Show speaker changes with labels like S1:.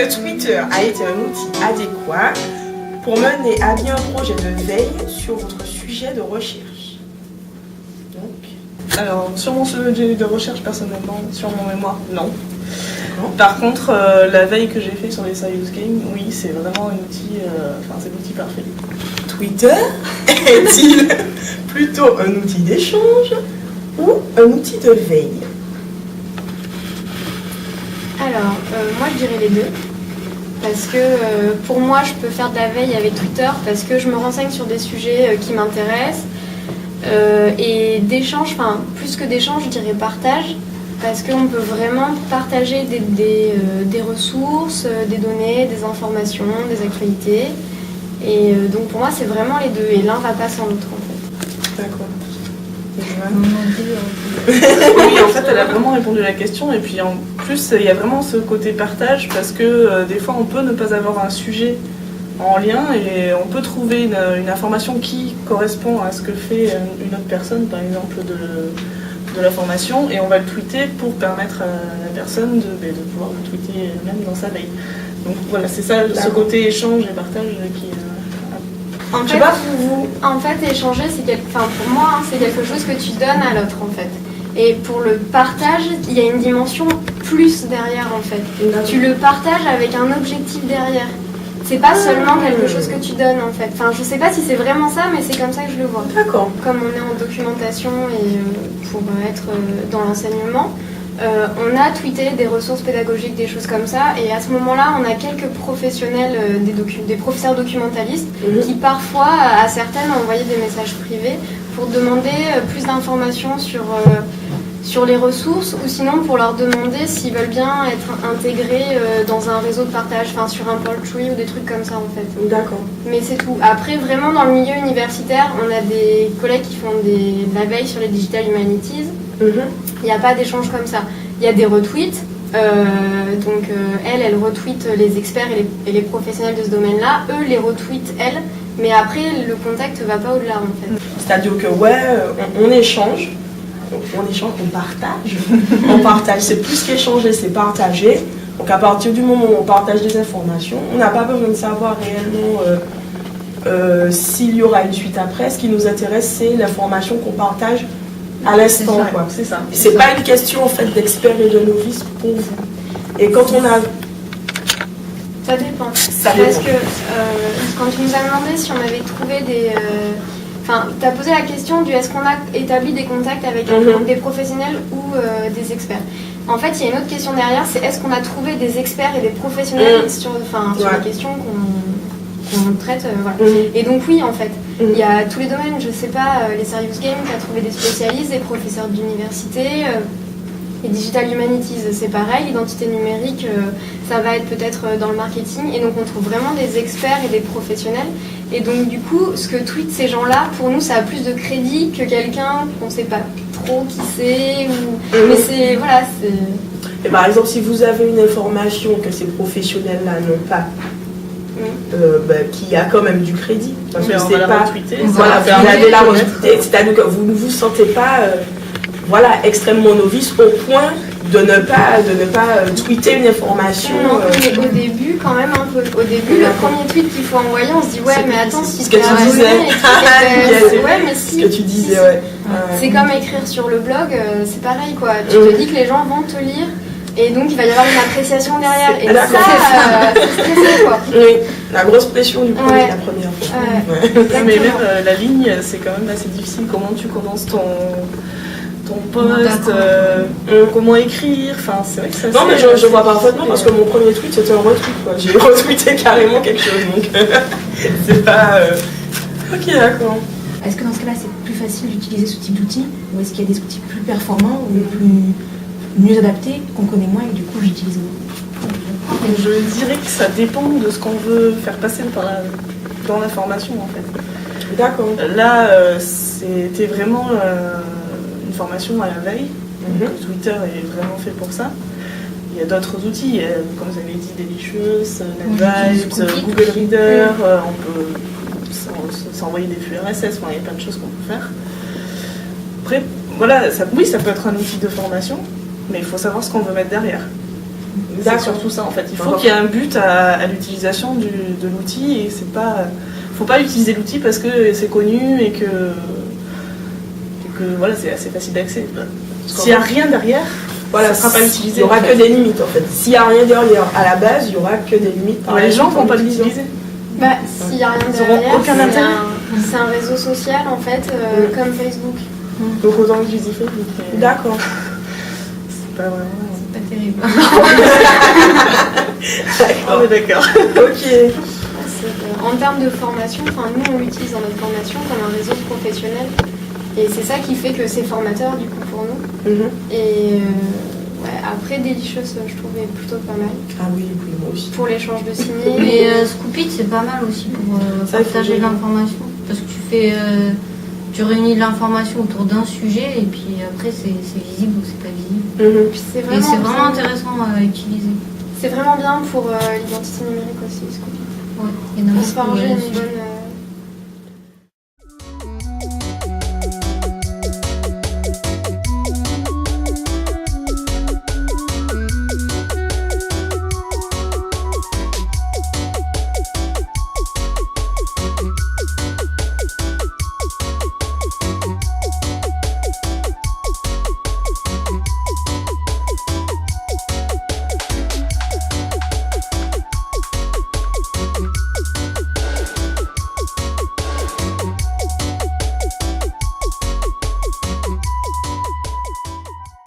S1: que Twitter a été un outil adéquat pour mener à bien un projet de veille sur votre sujet de recherche?
S2: Alors, sur mon sujet de recherche, personnellement, sur mon mémoire, non. Par contre, la veille que j'ai fait sur les Serious Games, oui, c'est vraiment un outil, c'est l'outil parfait.
S1: Twitter est-il plutôt un outil d'échange ou un outil de veille?
S3: Alors, moi je dirais les deux. Parce que pour moi, je peux faire de la veille avec Twitter parce que je me renseigne sur des sujets qui m'intéressent. Et d'échange, plus que d'échange, je dirais partage. Parce qu'on peut vraiment partager des ressources, des données, des informations, des actualités. Et donc pour moi, c'est vraiment les deux. Et l'un va pas sans l'autre, en fait.
S2: D'accord. Oui, en fait, elle a vraiment répondu à la question. Et puis en plus, il y a vraiment ce côté partage parce que des fois, on peut ne pas avoir un sujet en lien et on peut trouver une information qui correspond à ce que fait une autre personne, par exemple de la formation, et on va le tweeter pour permettre à la personne de pouvoir le tweeter même dans sa veille. Donc voilà, c'est ça, ce côté échange et partage qui
S3: En fait, échanger, pour moi, c'est quelque chose que tu donnes à l'autre, en fait. Et pour le partage, il y a une dimension plus derrière, en fait. Tu le partages avec un objectif derrière. C'est pas seulement quelque chose que tu donnes, en fait. Je sais pas si c'est vraiment ça, mais c'est comme ça que je le vois.
S1: D'accord.
S3: Comme on est en documentation et pour être dans l'enseignement, on a tweeté des ressources pédagogiques, des choses comme ça, et à ce moment-là, on a quelques professionnels, des professeurs documentalistes, qui parfois, à certaines, ont envoyé des messages privés pour demander plus d'informations sur les ressources, ou sinon pour leur demander s'ils veulent bien être intégrés dans un réseau de partage, sur un Polltree ou des trucs comme ça, en fait.
S1: D'accord.
S3: Mais c'est tout. Après, vraiment, dans le milieu universitaire, on a des collègues qui font de la veille sur les Digital Humanities. Il n'y a pas d'échange comme ça. Il y a des retweets. Elle retweet les experts et les professionnels de ce domaine-là. Eux les retweetent, elles. Mais après, le contact ne va pas au-delà, en fait.
S1: C'est-à-dire que, on échange. On échange, on partage. On partage, c'est plus qu'échanger, c'est partager. Donc à partir du moment où on partage des informations, on n'a pas besoin de savoir réellement s'il y aura une suite après. Ce qui nous intéresse, c'est l'information qu'on partage à l'instant.
S2: C'est ça.
S1: C'est pas une question en fait d'expert et de novice pour vous. Et quand on a...
S3: Ça dépend.
S1: Parce
S3: que quand tu nous as demandé si on avait trouvé des... tu as posé la question du est-ce qu'on a établi des contacts avec des professionnels ou des experts. En fait, il y a une autre question derrière, c'est est-ce qu'on a trouvé des experts et des professionnels sur les questions qu'on traite. Et donc oui, en fait, il y a tous les domaines, je sais pas, les Serious Games qui a trouvé des spécialistes, des professeurs d'université, les Digital Humanities, c'est pareil, l'identité numérique, ça va être peut-être dans le marketing, et donc on trouve vraiment des experts et des professionnels. Et donc du coup, ce que tweetent ces gens-là, pour nous, ça a plus de crédit que quelqu'un qu'on ne sait pas trop qui c'est. Mais c'est... Voilà, c'est...
S1: Et par exemple, si vous avez une information que ces professionnels-là n'ont pas, qui a quand même du crédit, parce que c'est pas... vous allez la retweeter, c'est-à-dire que vous ne vous sentez pas extrêmement novice au point de ne pas tweeter une information.
S3: Mais au début, quand même un peu. Au début, le premier tweet qu'il faut envoyer, on se dit mais attends, si
S1: ce que tu disais.
S3: Ce
S1: que tu disais,
S3: c'est comme écrire sur le blog, c'est pareil quoi. Tu te dis que les gens vont te lire. Et donc il va y avoir une appréciation derrière. Et c'est stressé quoi.
S1: Oui, la grosse pression du premier, la première fois.
S2: Mais même la ligne, c'est quand même assez difficile. Comment tu commences ton post, comment écrire, c'est vrai que ça.
S1: Non mais je vois parfaitement parce que mon premier tweet c'était un retweet quoi. J'ai retweeté carrément quelque chose donc c'est pas. Ok, d'accord.
S4: Est-ce que dans ce cas-là c'est plus facile d'utiliser ce type d'outils ou est-ce qu'il y a des outils plus performants ou mieux adaptés qu'on connaît moins et du coup j'utilise moins?
S2: Je dirais que ça dépend de ce qu'on veut faire passer dans l'information en fait.
S1: D'accord.
S2: Là c'était vraiment une formation à la veille. Twitter est vraiment fait pour ça. Il y a d'autres outils, comme vous avez dit, Delicious, NetVibes, Google Reader, on peut s'envoyer des flux RSS, il y a plein de choses qu'on peut faire. Après, ça peut être un outil de formation, mais il faut savoir ce qu'on veut mettre derrière. C'est
S1: D'accord.
S2: surtout ça en fait. Il faut qu'il y ait un but à l'utilisation de l'outil et c'est pas. Faut pas utiliser l'outil parce que c'est connu et que voilà, c'est assez facile d'accès. S'il n'y a rien derrière, voilà, ça ne sera pas utilisé.
S1: Il n'y aura que des limites en fait. S'il n'y a rien derrière à la base, il n'y aura que des limites.
S2: Les gens ne vont pas l'utiliser.
S3: Bah, s'il n'y a rien
S2: Ils auront
S3: derrière,
S2: aucun intérêt.
S3: c'est un réseau social en fait, comme Facebook.
S1: Donc autant utiliser Facebook. D'accord.
S2: C'est pas vraiment.
S3: C'est pas terrible.
S2: On est d'accord.
S1: Ok.
S3: En termes de formation, nous on l'utilise dans notre formation comme un réseau professionnel et c'est ça qui fait que c'est formateur du coup pour nous. Et après Delicious je trouvais plutôt pas mal.
S1: Ah oui, moi aussi.
S3: Pour l'échange de signés.
S5: Et Scoopit c'est pas mal aussi pour partager de l'information parce que tu réunis de l'information autour d'un sujet et puis après c'est visible ou c'est pas visible.
S3: Puis c'est
S5: Et c'est vraiment intéressant à utiliser.
S3: C'est vraiment bien pour l'identité numérique aussi, Scoopit.
S5: Ouais,
S3: pour forger une bonne